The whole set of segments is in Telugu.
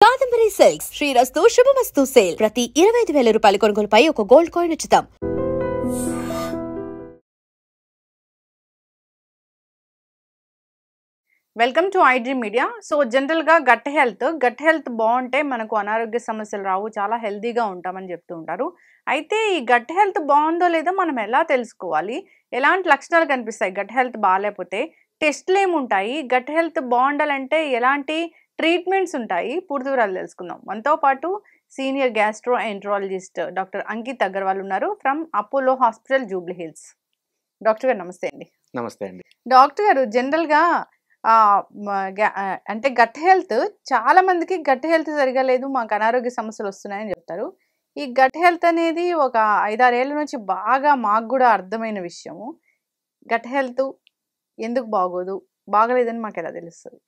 కాదంబరి సిల్క్స్ శ్రీరస్తు శుభమస్తు సేల్ ప్రతి 25,000 రూపాయల కొనుగోలుపై ఒక గోల్డ్ కాయిన్ ఉచితం. Welcome to iDream media. So జనరల్గా గట్ హెల్త్ బాగుంటే మనకు అనారోగ్య సమస్యలు రావు, చాలా హెల్తీగా ఉంటామని చెప్తూ ఉంటారు. అయితే ఈ గట్ హెల్త్ బాగుందో లేదో మనం ఎలా తెలుసుకోవాలి? ఎలాంటి లక్షణాలు కనిపిస్తాయి గట్ హెల్త్ బాగాలేకపోతే? టెస్ట్లు ఏముంటాయి? గట్ హెల్త్ బాగుండాలంటే ఎలాంటి ట్రీట్మెంట్స్ ఉంటాయి? పూర్తి వివరాలు తెలుసుకుందాం. మనతో పాటు senior gastroenterologist doctor Ankit Agarwal ఉన్నారు from Apollo hospital, Jubilee Hills. Doctor గారు నమస్తే అండి. నమస్తే అండి. డాక్టర్ గారు, జనరల్గా అంటే గట్ హెల్త్, చాలా మందికి గట్ హెల్త్ సరిగా లేదు, మాకు అనారోగ్య సమస్యలు వస్తున్నాయని చెప్తారు. ఈ గట్ హెల్త్ అనేది ఒక 5-6 ఏళ్ళ నుంచి బాగా మాకు కూడా అర్థమైన విషయము. గట్ హెల్త్ ఎందుకు బాగోదు, బాగలేదని మాకు ఎలా తెలుస్తుంది?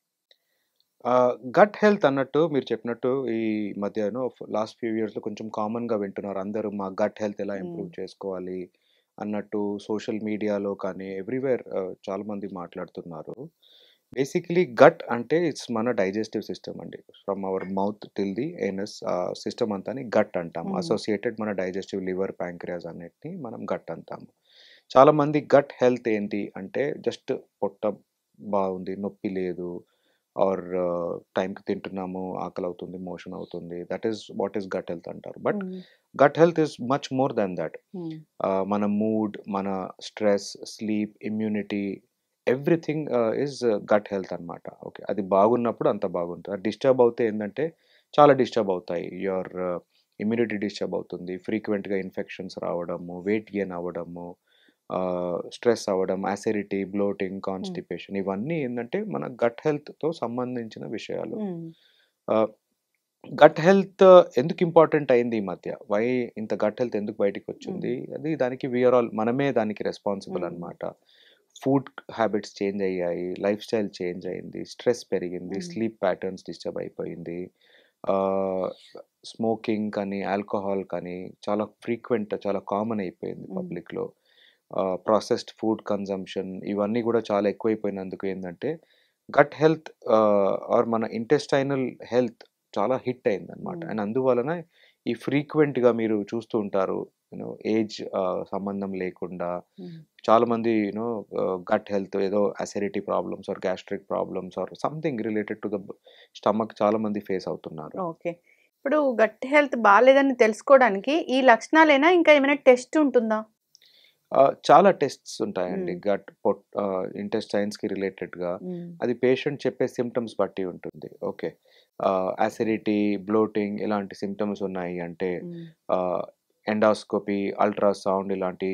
గట్ హెల్త్ అన్నట్టు మీరు చెప్పినట్టు ఈ మధ్యను లాస్ట్ ఫ్యూ ఇయర్స్లో కొంచెం కామన్గా వింటున్నారు అందరూ. మా గట్ హెల్త్ ఎలా ఇంప్రూవ్ చేసుకోవాలి అన్నట్టు సోషల్ మీడియాలో కానీ ఎవ్రీవేర్ చాలామంది మాట్లాడుతున్నారు. బేసికలీ గట్ అంటే ఇట్స్ మన డైజెస్టివ్ సిస్టమ్ అండి. From our mouth till the anus system అంతాని గట్ అంటాము. అసోసియేటెడ్ మన డైజెస్టివ్ లివర్, ప్యాంక్రియాస్ అన్నిటిని మనం గట్ అంటాము. చాలామంది గట్ హెల్త్ ఏంటి అంటే జస్ట్ పొట్ట బాగుంది, నొప్పి లేదు, ఆర్ టైంకి తింటున్నాము, ఆకలి అవుతుంది, మోషన్ అవుతుంది, that is what is gut health అంటారు. But gut health is much more than that. మన మూడ్, మన stress, sleep, immunity, everything is gut health అనమాట. ఓకే, అది బాగున్నప్పుడు అంత బాగుంటుంది. అది డిస్టర్బ్ అవుతే ఏంటంటే చాలా డిస్టర్బ్ అవుతాయి. యువర్ ఇమ్యూనిటీ డిస్టర్బ్ అవుతుంది, ఫ్రీక్వెంట్గా ఇన్ఫెక్షన్స్ రావడము, వెయిట్ గెయిన్ అవ్వడము, స్ట్రెస్ అవ్వడం, అసిడిటీ, బ్లోటింగ్, కాన్స్టిపేషన్, ఇవన్నీ ఏంటంటే మన గట్ హెల్త్తో సంబంధించిన విషయాలు. గట్ హెల్త్ ఎందుకు ఇంపార్టెంట్ అయింది ఈ మధ్య? వై ఇంత గట్ హెల్త్ ఎందుకు బయటికి వచ్చింది? అది దానికి వీఆర్ ఆల్ మనమే దానికి రెస్పాన్సిబుల్ అనమాట. ఫుడ్ హ్యాబిట్స్ చేంజ్ అయ్యాయి, లైఫ్ స్టైల్ చేంజ్ అయింది, స్ట్రెస్ పెరిగింది, స్లీప్ ప్యాటర్న్స్ డిస్టర్బ్ అయిపోయింది, స్మోకింగ్ కానీ ఆల్కహాల్ కానీ చాలా ఫ్రీక్వెంట్, చాలా కామన్ అయిపోయింది పబ్లిక్లో. ప్రాసెస్డ్ ఫుడ్ కన్జంప్షన్ ఇవన్నీ కూడా చాలా ఎక్కువైపోయినందుకు ఏంటంటే గట్ హెల్త్ ఆర్ మన ఇంటెస్టైనల్ హెల్త్ చాలా హిట్ అయింది అనమాట. అండ్ అందువలన ఈ ఫ్రీక్వెంట్గా మీరు చూస్తూ ఉంటారు, యూనో ఏజ్ సంబంధం లేకుండా చాలామంది యూనో గట్ హెల్త్ ఏదో acidity problems or gastric problems or something related to the stomach చాలామంది ఫేస్ అవుతున్నారు. ఓకే, ఇప్పుడు గట్ హెల్త్ బాగాలేదని తెలుసుకోవడానికి ఈ లక్షణాలైనా ఇంకా ఏమైనా టెస్ట్ ఉంటుందా? చాలా టెస్ట్స్ ఉంటాయండి గట్ ఇంటెస్టైన్స్కి రిలేటెడ్గా. అది పేషెంట్ చెప్పే సిమ్టమ్స్ బట్టి ఉంటుంది. ఓకే, అసిడిటీ, బ్లోటింగ్ ఇలాంటి సిమ్టమ్స్ ఉన్నాయి అంటే ఎండాస్కోపీ, అల్ట్రాసౌండ్ ఇలాంటి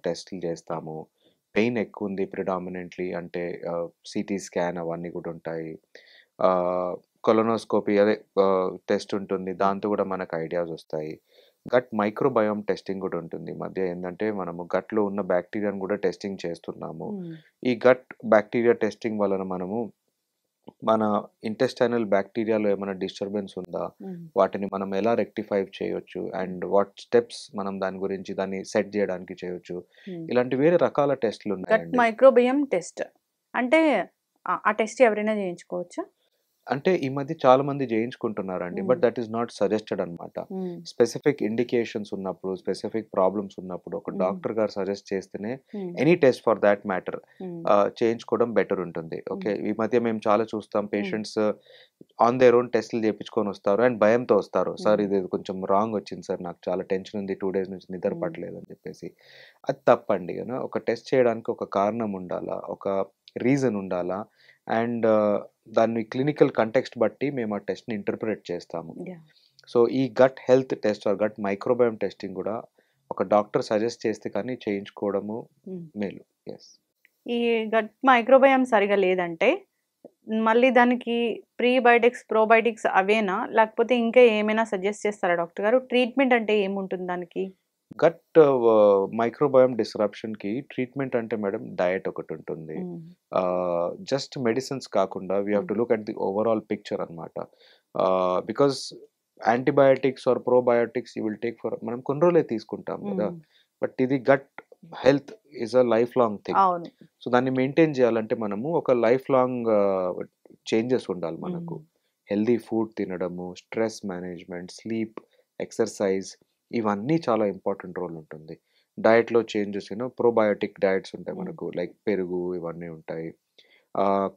టెస్ట్లు చేస్తాము. పెయిన్ ఎక్కువ ఉంది ప్రిడామినెంట్లీ అంటే సిటీ స్కాన్ అవన్నీ కూడా ఉంటాయి. కొలనోస్కోపీ అదే టెస్ట్ ఉంటుంది, దాంతో కూడా మనకు ఐడియాస్ వస్తాయి. గట్ మైక్రోబయోమ్ టెస్టింగ్ కూడా ఉంటుంది. ఈ మధ్య ఏంటంటే మనము గట్లో ఉన్న బ్యాక్టీరియాను కూడా టెస్టింగ్ చేస్తున్నాము. ఈ గట్ బ్యాక్టీరియా టెస్టింగ్ వలన మనము మన ఇంటెస్టైనల్ బ్యాక్టీరియాలో ఏమైనా డిస్టర్బెన్స్ ఉందా, వాటిని మనం ఎలా రెక్టిఫై చేయొచ్చు, అండ్ వాట్ స్టెప్స్ మనం దాని గురించి దాన్ని సెట్ చేయడానికి చేయొచ్చు. ఇలాంటి వేరే రకాల టెస్ట్లు ఉన్నాయి. గట్ మైక్రోబయోమ్ టెస్ట్ అంటే ఆ టెస్ట్ ఎవరైనా చేయించుకోవచ్చా? అంటే ఈ మధ్య చాలా మంది చేయించుకుంటున్నారండి, but that is not suggested అనమాట. స్పెసిఫిక్ ఇండికేషన్స్ ఉన్నప్పుడు, స్పెసిఫిక్ ప్రాబ్లమ్స్ ఉన్నప్పుడు ఒక డాక్టర్ గారు సజెస్ట్ చేస్తేనే any test for that matter చేయించుకోవడం బెటర్ ఉంటుంది. ఓకే, ఈ మధ్య మేము చాలా చూస్తాం, పేషెంట్స్ ఆన్ దేర్ ఓన్ టెస్ట్లు చేయించుకొని వస్తారు అండ్ భయంతో వస్తారు. సార్ ఇది కొంచెం రాంగ్ వచ్చింది సార్, నాకు చాలా టెన్షన్ ఉంది, 2 days నుంచి నిద్ర పట్టలేదు అని చెప్పేసి. అది తప్పండి. ఒక టెస్ట్ చేయడానికి ఒక కారణం ఉండాలా, ఒక రీజన్ ఉండాలా, అండ్ దాన్ని క్లినికల్ కంటెక్స్ట్ బట్టి మేము ఆ టెస్ట్ని ఇంటర్ప్రిట్ చేస్తాము. సో ఈ gut health test or gut microbiome testing కూడా ఒక డాక్టర్ సజెస్ట్ చేస్తే కానీ చేయించుకోవడము మేలు. ఎస్, ఈ గట్ మైక్రోబయోమ్ సరిగా లేదంటే మళ్ళీ దానికి ప్రీబయోటిక్స్, ప్రోబయోటిక్స్ అవేనా, లేకపోతే ఇంకా ఏమైనా సజెస్ట్ చేస్తారా డాక్టర్ గారు? ట్రీట్మెంట్ అంటే ఏముంటుంది దానికి? గట్ మైక్రోబయోమ్ డిస్రప్షన్కి ట్రీట్మెంట్ అంటే మేడం డయట్ ఒకటి ఉంటుంది. జస్ట్ మెడిసిన్స్ కాకుండా we have to look at the overall picture అనమాట. Because antibiotics or probiotics you will take for మనం కొన్ని రోజులే తీసుకుంటాం కదా, బట్ ఇది gut health is a life long thing. So దాన్ని మెయింటైన్ చేయాలంటే మనము ఒక లైఫ్ లాంగ్ చేంజెస్ ఉండాలి మనకు. హెల్దీ ఫుడ్ తినడము, స్ట్రెస్ మేనేజ్మెంట్, స్లీప్, ఎక్సర్సైజ్ ఇవన్నీ చాలా ఇంపార్టెంట్ రోల్ ఉంటుంది. డయట్‌లో చేంజెస్ ప్రోబయోటిక్ డయట్స్ ఉంటాయి హ్మ్. మనకు. లైక్ పెరుగు ఇవన్నీ ఉంటాయి.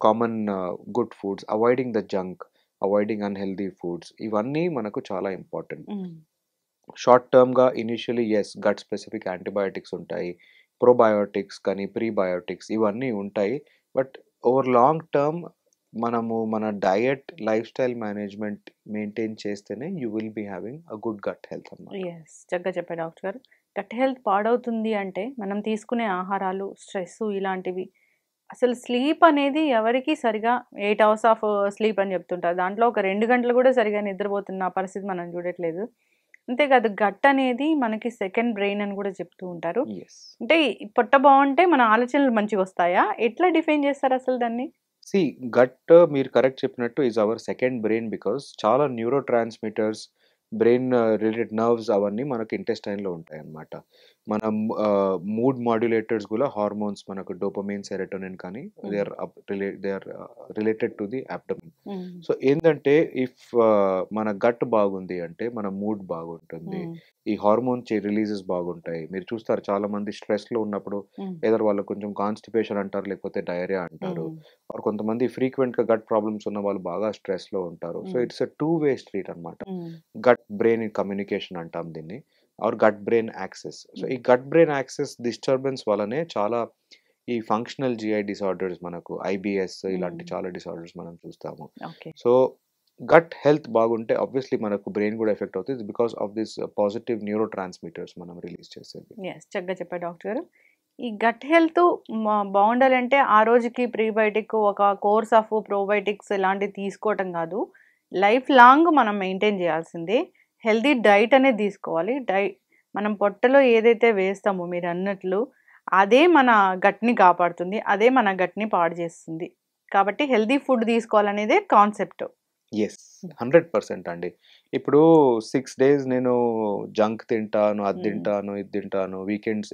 Common good foods, avoiding the junk, avoiding unhealthy foods ఇవన్నీ మనకు చాలా ఇంపార్టెంట్. హ్మ్. షార్ట్ టర్మ్‌గా ఇనీషియల్లీ గట్ స్పెసిఫిక్ యాంటీబయోటిక్స్ ఉంటాయి. ప్రోబయోటిక్స్ కానీ, ప్రీబయోటిక్స్ ఇవన్నీ ఉంటాయి. బట్ ఓవర్ లాంగ్ టర్మ్ మనము మన diet, lifestyle management maintain చేస్తేనే you will be having a good gut health అన్నమాట. చక్కగా చెప్పారు డాక్టర్ గారు. గట్ హెల్త్ పాడవుతుంది అంటే మనం తీసుకునే ఆహారాలు, స్ట్రెస్సు ఇలాంటివి. అసలు స్లీప్ అనేది ఎవరికీ సరిగా 8 అవర్స్ ఆఫ్ స్లీప్ అని చెప్తుంటారు. దాంట్లో ఒక 2 గంటలు కూడా సరిగ్గా నిద్రపోతున్న పరిస్థితి మనం చూడట్లేదు. అంతేకాదు గట్ అనేది మనకి సెకండ్ బ్రెయిన్ అని కూడా చెప్తూ ఉంటారు. యెస్. అంటే ఈ పొట్ట బావుంటే మన ఆలోచనలు మంచిగొస్తాయా? ఎట్లా డిఫైన్ చేస్తారసలు దాన్ని? సీ గట్ మీరు కరెక్ట్ చెప్పినట్టు is our second brain because చాలా neurotransmitters, brain related nerves అవన్నీ మనకు ఇంటెస్టైన్‌లో ఉంటాయన్నమాట. మనం మూడ్ మాడ్యులేటర్స్ కూడా హార్మోన్స్ మనకు డోపమైన్, సెరోటోనిన్ కానీ hmm. They are related to the abdomen. Hmm. So ఏందంటే ఇఫ్ మన గట్ బాగుంది అంటే మన మూడ్ బాగుంటుంది. హ్మ్. ఈ హార్మోన్ రిలీజెస్ బాగుంటాయి. మీరు చూస్తారు చాలామంది స్ట్రెస్‌లో ఉన్నప్పుడు హ్మ్. ఎయిదర్ వాళ్ళకి కొంచెం కాన్‌స్టిపేషన్ అంటారు, లేకపోతే డయేరియా అంటారు. హ్మ్. ఆర్ కొంతమంది ఫ్రీక్వెంట్‌గా గట్ ప్రాబ్లమ్స్ ఉన్న వాళ్ళు బాగా స్ట్రెస్‌లో ఉంటారు. So hmm. It's a two way street అన్నమాట. హ్మ్. గట్ బ్రెయిన్ కమ్యూనికేషన్ అంటాం దీన్ని. Or gut brain axis. So hmm. ఈ గట్ బ్రెయిన్ యాక్సెస్ డిస్టర్బెన్స్ వల్లనే చాలా ఈ ఫంక్షనల్ జిఐ డిసార్డర్స్ మనకు ఐబీఎస్ ఇలాంటి హ్మ్. చాలా డిసార్డర్స్ మనం చూస్తాము. ఓకే. సో గట్ హెల్త్ బాగుంటే ఆబ్వియస్లీ మనకు బ్రెయిన్ కూడా ఎఫెక్ట్ అవుతుంది because of this positive neurotransmitters మనం రిలీజ్ చేసేది. చక్కగా చెప్పారు డాక్టర్ గారు. ఈ గట్ హెల్త్ బావుండాలంటే ఆ రోజుకి ప్రీబయోటిక్ ఒక కోర్స్ ఆఫ్ ప్రోబయోటిక్స్ ఇలాంటివి తీసుకోవటం కాదు. లైఫ్ లాంగ్ మనం మెయింటైన్ చేయాల్సిందే. హెల్తీ డైట్ అనేది తీసుకోవాలి. మనం పొట్టలో ఏదైతే వేస్తామో మీరన్నట్లు అదే మన గట్‌ని కాపాడుతుంది. అదే మన గట్‌ని పాడు చేస్తుంది. కాబట్టి హెల్తీ ఫుడ్ తీసుకోవాలనేదే కాన్సెప్ట్. యెస్. 100% అండి. ఇప్పుడు 6 డేస్ నేను జంక్ తింటాను, అది హ్మ్. తింటాను, ఇది తింటాను.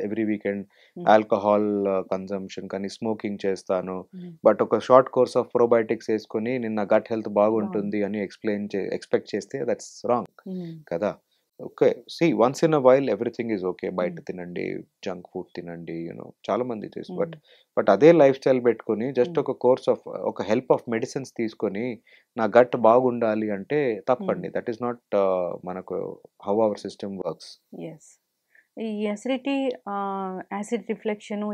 ఎవ్రీ వీకెండ్ హ్మ్. ఆల్కహాల్ కన్జంప్షన్ కానీ, స్మోకింగ్ చేస్తాను. హ్మ్. బట్ ఒక షార్ట్ కోర్స్ ఆఫ్ ప్రోబయోటిక్స్ ఏసుకొని నేను నా గట్ హెల్త్ బావుంది. బాగుంటుంది అని ఎక్స్‌పెక్ట్ చేస్తే దట్స్ రాంగ్ హ్మ్. కదా! Okay. Once in a while everything is okay. బయట హ్మ్. తినండి, జంక్ ఫుడ్ తినండి చాలా మంది హ్మ్. బట్ అదే లైఫ్ స్టైల్ పెట్టుకొని జస్ట్ హ్మ్. ఒక హెల్ప్ ఆఫ్ మెడిసిన్స్ తీసుకొని నా గట్ బాగుండాలి అంటే హ్మ్. తప్పండి. దట్ ఈస్ నాట్ మనకు how our system works. Yes. ఈ అసిడిటీ యాసిడ్ రిఫ్లెక్షను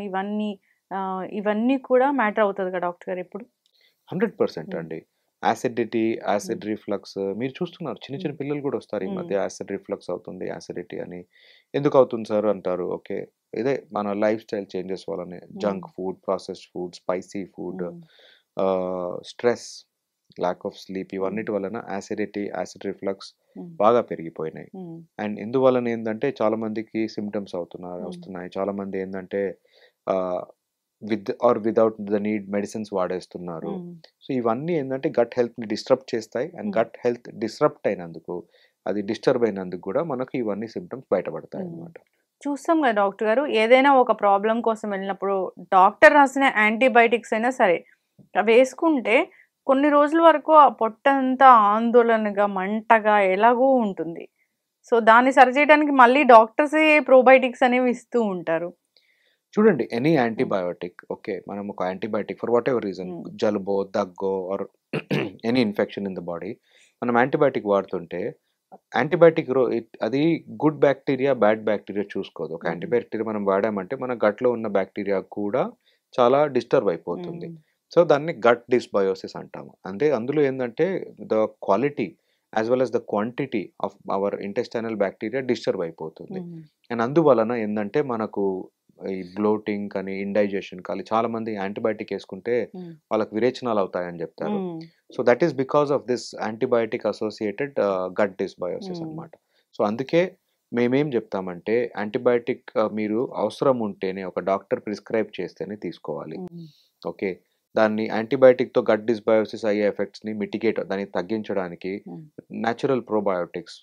ఇవన్నీ కూడా మ్యాటర్ అవుతది కదా డాక్టర్ గారు ఇప్పుడు? 100% హ్మ్. అండి. యాసిడిటీ, హ్మ్. యాసిడ్ రిఫ్లక్స్ మీరు చూస్తున్నారు చిన్న చిన్న హ్మ్. పిల్లలు కూడా వస్తారు ఈ హ్మ్. మధ్య యాసిడ్ రిఫ్లక్స్ అవుతుంది, యాసిడిటీ అని. ఎందుకు అవుతుంది సార్ అంటారు. ఓకే. ఇదే మన లైఫ్ స్టైల్ చేంజెస్ వల్లనే. హ్మ్. Junk food, processed food, spicy food, హ్మ్. స్ట్రెస్, ల్యాక్ ఆఫ్ స్లీప్ హ్మ్. ఇవన్నిటి వలన యాసిడిటీ, యాసిడ్ రిఫ్లక్స్ హ్మ్. బాగా పెరిగిపోయినాయి. హ్మ్. అండ్ ఇందువలన ఏందంటే చాలా మందికి సిమ్టమ్స్ హ్మ్. వస్తున్నాయి. చాలా మంది ఏందంటే ah, with or without the need medicines వాడేస్తున్నారు. హ్మ్. సో ఇవన్నీ ఏందంటే గట్ హెల్త్‌ని డిస్టర్బ్ చేస్తాయి. అండ్ హ్మ్. గట్ హెల్త్ డిస్రప్ట్ అయినందుకు, అది డిస్టర్బ్ అయినందుకు గూడా మనకు ఇవన్నీ సిమ్టమ్స్ హ్మ్. బయటపడతాయన్నమాట. చూస్తాం కదా డాక్టర్ గారు. ఏదైనా ఒక ప్రాబ్లమ్ కోసం వెళ్ళినప్పుడు డాక్టర్ రాసిన యాంటీబయాటిక్స్ అయినా సరే, అవేసుకుంటే కొన్ని రోజుల వరకు ఆ పొట్టంతా ఆందోళనగా, మంటగా ఎలాగో ఉంటుంది. సో, దాన్ని సరిచేయడానికి మళ్ళీ డాక్టర్సే ప్రోబయోటిక్స్ అనేవి ఇస్తూ ఉంటారు. చూడండి ఎనీ హ్మ్. Antibiotic okay. మనం ఒక antibiotic for whatever reason hmm. జలుబో, దగ్గో or any infection in the body మనం యాంటీబయోటిక్ వాడుతుంటే అది గుడ్ బాక్టీరియా, బ్యాడ్ బాక్టీరియా చూసుకోదు. ఒక హ్మ్. యాంటీబయాటిక్ మనం వాడామంటే మన గట్‌లో ఉన్న బాక్టీరియా కూడా చాలా డిస్టర్బ్ అయిపోతుంది. హ్మ్. సో, దాన్ని గట్ డిస్బయోసిస్ అంటాము. అంటే అందులో ఏందంటే the quality as well as the quantity of our intestinal bacteria disturb అయిపోతుంది. హ్మ్. అండ్ అందువలన ఏందంటే మనకు ఈ బ్లోటింగ్ కానీ, ఇండైజెషన్ కానీ చాలామంది యాంటీబయాటిక్ యేసుకుంటే హ్మ్. వాళ్ళకి విరేచనాలు అవుతాయని జెప్తారు. Hmm. So, that is because of this antibiotic associated gut dysbiosis hmm. అన్నమాట. సో, అందుకే మేమేం జెప్తామంటే యాంటీబయాటిక్ మీరు అవసరం ఉంటేనే ఒక డాక్టర్ ప్రిస్క్రైబ్ చేస్తేనే తీసుకోవాలి. హ్మ్. ఓకే. దాన్ని యాంటీబయాటిక్‌తో గట్ డిస్బయోసిస్ అయ్యే ఎఫెక్ట్స్‌ని దాన్ని తగ్గించడానికి హ్మ్. Natural probiotics,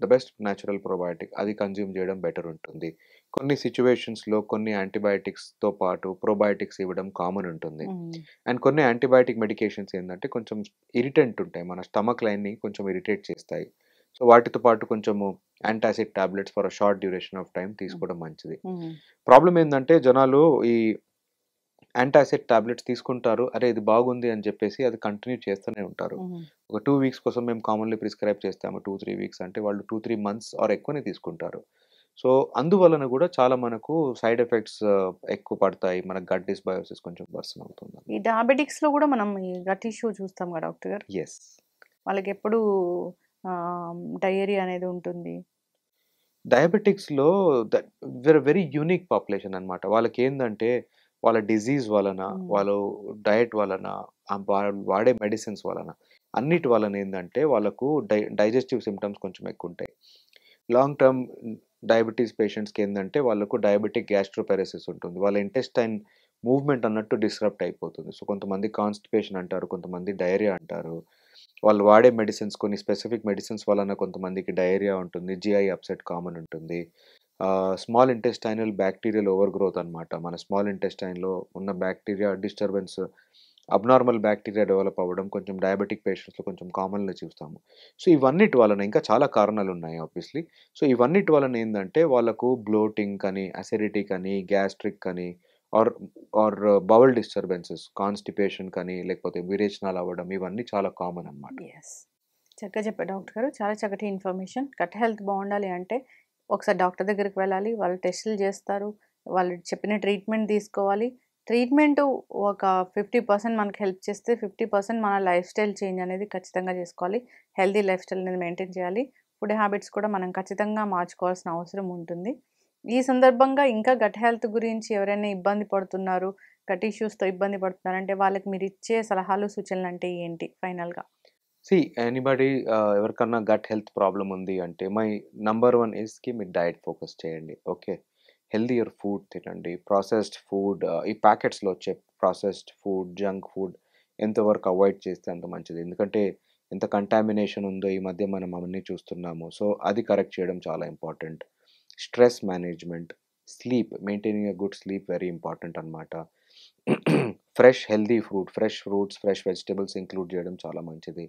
the best natural probiotic అది కన్జ్యూమ్ జేయడం బెటర్ ఉంటుంది. కొన్ని సిట్యుయేషన్స్‌లో కొన్ని యాంటీబయాటిక్స్‌తో పాటు ప్రోబయాటిక్స్ ఇవ్వడం కామన్ ఉంటుంది. అండ్ కొన్ని యాంటీబయాటిక్ మెడికేషన్స్ ఏందంటే కొంచెం ఇరిటెంట్ ఉంటాయి. మన స్టమక్ లైన్‌ని కొంచెం ఇరిటేట్ చేస్తాయి. సో, వాటితో పాటు కొంచెము antacid tablets for a short duration of time తీసుకోవడం మంచిది. ప్రాబ్లమ్ ఏందంటే జనాలు ఈ యాంటాసిడ్ టాబ్లెట్స్ తీసుకుంటారు. అరే! ఇది బాగుంది అని చెప్పేసి అది కంటిన్యూ చేస్తూనే ఉంటారు. ఒక 2 వీక్స్ కోసం మేము కామన్‌లీ ప్రిస్క్రైబ్ చేస్తాము. 2, 3 వీక్స్ అంటే వాళ్ళు 2, 3 మంత్స్ ఆర్ ఎక్కువనే తీసుకుంటారు. సో, అందువలన కూడా చాలా మనకు సైడ్ ఎఫెక్ట్స్ ఎక్కువ పడతాయి. మన గట్ డిస్బయోసిస్ కొంచెం వర్సన్ అవుతుంది. ఈ డయాబెటిక్స్‌లో కూడా మనం ఈ గట్ ఇష్యూ చూస్తాం కదా డాక్టర్ గారు. యెస్. వాళ్ళకెప్పుడు డయేరియా అనేది ఉంటుంది. డయాబెటిక్స్‌లో వెరీ యూనిక్ పాపులేషన్ అన్నమాట. వాళ్ళకేందంటే వాళ్ళ డిజీజ్ వలన, వాళ్ళు డయట్ వలన, వాళ్ళు వాడే మెడిసిన్స్ వలన, అన్నిటి వలన ఏందంటే వాళ్ళకు డైజెస్టివ్ సింప్టమ్స్ కొంచెం ఎక్కువుంటాయి. లాంగ్ టర్మ్ డయాబెటీస్ పేషెంట్స్‌కి ఏందంటే వాళ్ళకు డయాబెటిక్ గ్యాస్ట్రోపారెసిస్ ఉంటుంది. వాళ్ళ ఇంటెస్టైన్ మూవ్‌మెంట్ అన్నట్టు డిస్రప్ట్ అయిపోతుంది. సో, కొంతమంది కాన్‌స్టిపేషన్ అంటారు, కొంతమంది డయేరియా అంటారు. వాళ్ళు వాడే మెడిసిన్స్ కొన్ని స్పెసిఫిక్ మెడిసిన్స్ వలన కొంతమందికి డయేరియా ఉంటుంది. జీఐ అప్సెట్ కామన్ ఉంటుంది. Small intestinal bacterial over growth అన్నమాట. మన స్మాల్ ఇంటెస్టైన్‌లో ఉన్న bacteria disturbance, abnormal bacteria develop అవ్వడం కొంచెం డయాబెటిక్ పేషెంట్స్‌లో కొంచెం కామన్‌గా చూస్తాము. సో, ఇవన్నిటి వలన ఇంకా చాలా కారణాలున్నాయి ఆబ్వియస్లీ. సో, ఇవన్నిటి వలన ఏందంటే వాళ్ళకు బ్లోటింగ్ అని, అసిడిటీ అని, గ్యాస్ట్రిక్ అని ఆర్ బౌల్ డిస్టర్బెన్సెస్, కాన్‌స్టిపేషన్ కానీ లేకపోతే విరేచనాలు అవ్వడం ఇవన్నీ చాలా కామన్ అన్నమాట. యెస్. చక్కగా చెప్పారు డాక్టర్ గారు. చాలా చక్కటి ఇన్ఫర్మేషన్. గట్ హెల్త్ బాగుండాలి అంటే ఒకసారి డాక్టర్ దగ్గరికి వెళ్ళాలి. వాళ్ళు టెస్టులు చేస్తారు. వాళ్ళు చెప్పిన ట్రీట్మెంట్ తీసుకోవాలి. ట్రీట్మెంట్ ఒక 50% మనకు హెల్ప్ చేస్తే 50% మన లైఫ్ స్టైల్ చేంజ్ అనేది ఖచ్చితంగా చేసుకోవాలి. హెల్తీ లైఫ్ స్టైల్ అనేది మెయింటైన్ చేయాలి. ఫుడ్ హ్యాబిట్స్ కూడా మనం ఖచ్చితంగా మార్చుకోవాల్సిన అవసరం ఉంటుంది. ఈ సందర్భంగా ఇంకా గట్ హెల్త్ గురించి ఎవరైనా ఇబ్బంది పడుతున్నారు, గట్ ఇష్యూస్‌తో ఇబ్బంది పడుతున్నారంటే వాళ్ళకి మీరు ఇచ్చే సలహాలు, సూచనలు అంటే ఏంటి ఫైనల్‌గా? ఎనీబడీ ఎవరికన్నా గట్ హెల్త్ ప్రాబ్లమ్ ఉంది అంటే మై నంబర్ 1 ఈస్‌కి మీరు డయట్ ఫోకస్ చేయండి. ఓకే. హెల్తీయర్ ఫుడ్ తినండి. ప్రాసెస్డ్ ఫుడ్, ఈ ప్యాకెట్స్‌లో వచ్చే ప్రాసెస్డ్ ఫుడ్, జంక్ ఫుడ్ ఎంతవరకు అవాయిడ్ చేస్తే అంత మంచిది. ఎందుకంటే ఎంత కంటామినేషన్ ఉందో ఈ మధ్య మనం అవన్నీ చూస్తున్నాము. సో, అది కరెక్ట్ చేయడం చాలా important. Stress management, sleep, maintaining a good sleep very important అన్నమాట. Fresh healthy fresh fruits, fresh vegetables include చేయడం చాలా మంచిది.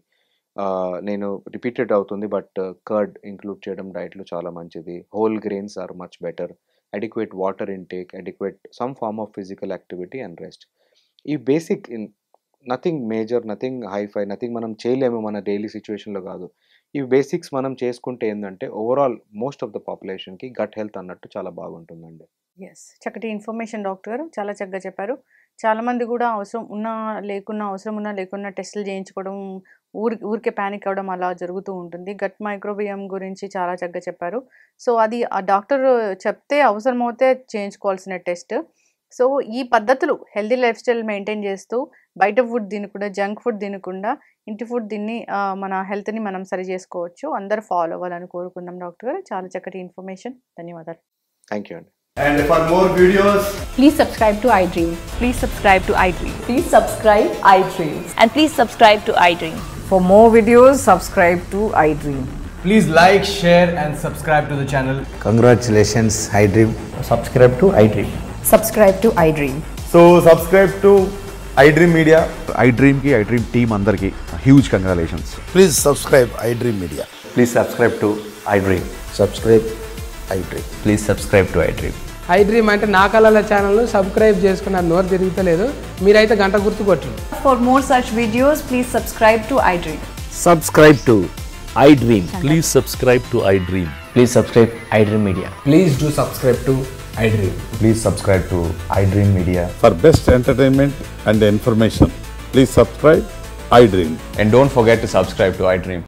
నేను రిపీటెడ్ అవుతుంది బట్ కర్డ్ ఇంక్లూడ్ చేయడం డైట్‌లో చాలా మంచిది. Whole grains are much better. Adequate water intake, adequate some form of physical activity and rest. ఈ basic nothing major, nothing hi-fi, nothing మనం చేయలేము మన డైలీ సిట్యుయేషన్‌లో కాదు. ఈ బేసిక్స్ మనం చేసుకుంటే ఏందంటే ఓవరాల్ మోస్ట్ ఆఫ్ ద పాపులేషన్‌కి గట్ హెల్త్ అన్నట్టు చాలా బాగుంటుందండి. యెస్. చక్కటి ఇన్ఫర్మేషన్ డాక్టర్ గారు. చాలా చక్కగా చెప్పారు. చాలామంది కూడా అవసరం ఉన్నా లేకున్నా, అవసరం ఉన్నా లేకున్నా టెస్టులు చేయించుకోవడం, ఊరికే పానిక్ అవ్వడం అలా జరుగుతూ ఉంటుంది. గట్ మైక్రోబియం గురించి చాలా చక్కగా చెప్పారు. సో, అది ఆ డాక్టర్ చెప్తే అవసరమవుతే చేయించుకోవాల్సిన టెస్ట్. సో, ఈ పద్ధతులు హెల్తీ లైఫ్ స్టైల్ మెయింటైన్ చేస్తూ బయట ఫుడ్ తినకుండా, జంక్ ఫుడ్ తినకుండా ఇంటి ఫుడ్ తిని మన హెల్త్‌ని మనం సరి చేసుకోవచ్చు. అందరూ ఫాలో అవ్వాలని కోరుకుందాం డాక్టర్ గారు. చాలా చక్కటి ఇన్ఫర్మేషన్. ధన్యవాదాలు. థ్యాంక్ యూ అండి. And for more videos, Please subscribe to iDream. Please subscribe to iDream. Please subscribe iDream. And please subscribe to iDream. For more videos, subscribe to iDream. please like, share and subscribe to the channel. Congratulations, iDream. Subscribe to iDream. Subscribe to iDream. So subscribe to iDream Media. iDream ki iDream team andarki huge congratulations. Please subscribe iDream Media. Please subscribe to iDream. Subscribe iDream. Please subscribe to iDream. iDream అంటే నా కళల ఛానల్ సబ్స్క్రైబ్ చేసుకున్న నోరు తిరుగుతలేదు. మీరైతే గంట గుర్తు కొట్టండి. For more such videos, please subscribe to iDream. Subscribe to iDream. Please subscribe to iDream. Please subscribe iDream Media. Please do subscribe to iDream. Please subscribe to iDream Media. For best entertainment and information, please subscribe iDream. And don't forget to subscribe to iDream.